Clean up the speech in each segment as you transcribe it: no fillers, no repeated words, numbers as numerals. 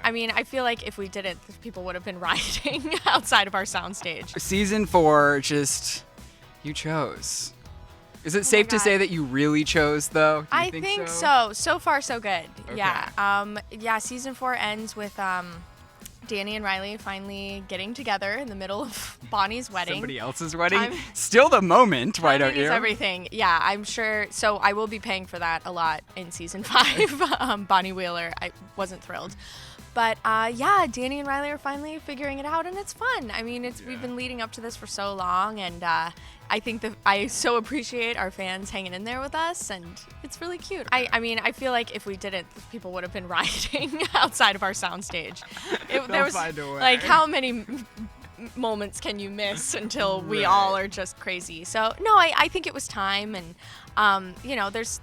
I mean, I feel like if we didn't, people would have been rioting outside of our soundstage. Season 4, just, you chose. Is it safe to say that you really chose, though? Do you I think so. So far, so good. Okay. Yeah. Season 4 ends with Danny and Riley finally getting together in the middle of Bonnie's wedding. Somebody else's wedding? Still the moment, why don't you? Is everything. Yeah, I'm sure. So I will be paying for that a lot in season 5. Bonnie Wheeler, I wasn't thrilled. But yeah, Danny and Riley are finally figuring it out, and it's fun. I mean, we've been leading up to this for so long, and I think that I so appreciate our fans hanging in there with us, and it's really cute. I mean, I feel like if we didn't, people would have been rioting outside of our soundstage. There was find a way. like, how many moments can you miss until we all are just crazy? So no, I think it was time, and you know, there's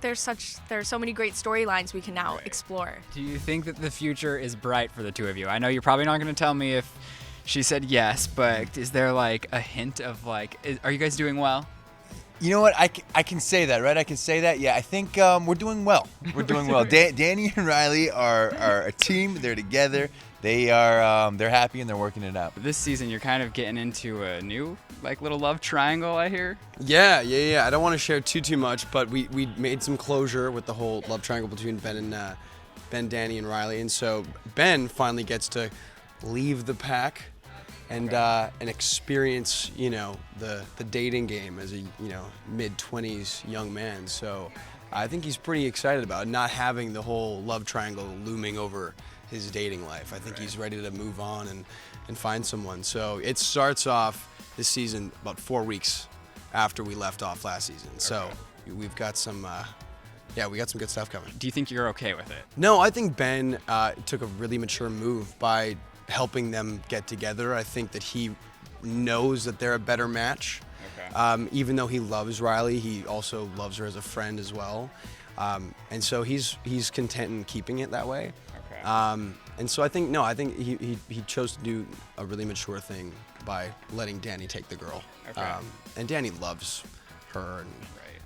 so many great storylines we can now explore. Do you think that the future is bright for the two of you? I know you're probably not going to tell me if she said yes, but is there like a hint of like, are you guys doing well? You know what? I can say that, right? I can say that. Yeah, I think we're doing well. We're doing well. Danny and Riley are a team. They're together. They're happy and they're working it out. This season, you're kind of getting into a new like little love triangle, I hear. Yeah. I don't want to share too much, but we made some closure with the whole love triangle between Ben, Danny, and Riley, and so Ben finally gets to leave the pack and experience, you know, the dating game as a mid-20s young man. So I think he's pretty excited about not having the whole love triangle looming over his dating life. I think he's ready to move on and find someone. So it starts off this season about 4 weeks after we left off last season. So we've got some we got some good stuff coming. Do you think you're okay with it? No, I think Ben took a really mature move by helping them get together. I think that he knows that they're a better match. Okay. Even though he loves Riley, he also loves her as a friend as well. And so he's content in keeping it that way. Okay. And so I think he chose to do a really mature thing by letting Danny take the girl. Okay. And Danny loves her, and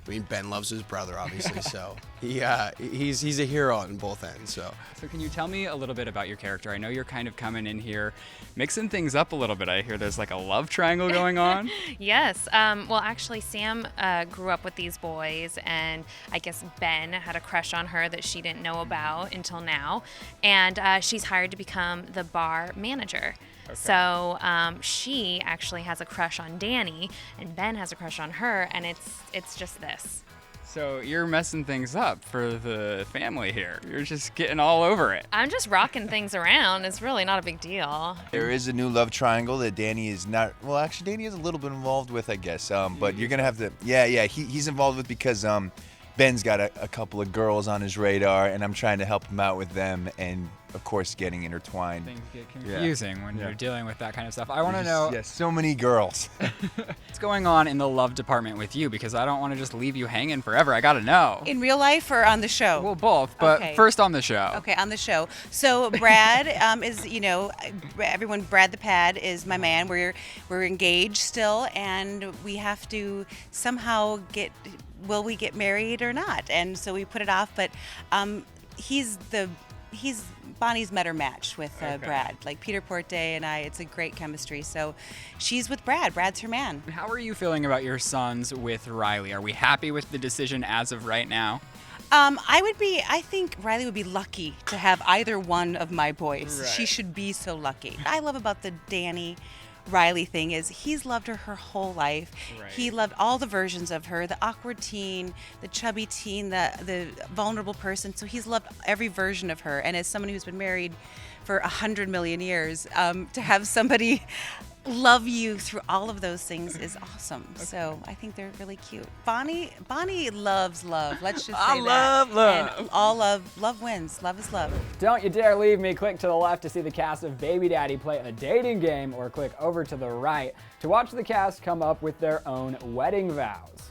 I mean, Ben loves his brother, obviously, so he's a hero on both ends. So can you tell me a little bit about your character? I know you're kind of coming in here, mixing things up a little bit. I hear there's like a love triangle going on. Yes. Well, actually, Sam grew up with these boys, and I guess Ben had a crush on her that she didn't know about until now, and she's hired to become the bar manager. Okay. So she actually has a crush on Danny, and Ben has a crush on her, and it's just this. So you're messing things up for the family here. You're just getting all over it. I'm just rocking things around. It's really not a big deal. There is a new love triangle that Danny is not. Well, actually, Danny is a little bit involved with, I guess. But you're gonna have to. Yeah. He's involved with because Ben's got a couple of girls on his radar, and I'm trying to help him out with them, and of course getting intertwined. Things get confusing when you're dealing with that kind of stuff. I want to know. Yes, so many girls. What's going on in the love department with you? Because I don't want to just leave you hanging forever. I got to know. In real life or on the show? Well, both, but first on the show. Okay, on the show. So Brad is, everyone, Brad the Pad is my man. We're engaged still, and we have to somehow will we get married or not? And so we put it off, but he's Bonnie's met her match with Brad. Like Peter Porte and I, it's a great chemistry. So she's with Brad. Brad's her man. How are you feeling about your sons with Riley? Are we happy with the decision as of right now? I think Riley would be lucky to have either one of my boys. Right. She should be so lucky. I love about the Danny Riley thing is he's loved her whole life. Right. He loved all the versions of her, the awkward teen, the chubby teen, the vulnerable person. So he's loved every version of her. And as someone who's been married for 100 million years, to have somebody love you through all of those things is awesome. Okay. So I think they're really cute. Bonnie loves love. Let's just say I love love. And all love wins. Love is love. Don't you dare leave me. Click to the left to see the cast of Baby Daddy play a dating game, or click over to the right to watch the cast come up with their own wedding vows.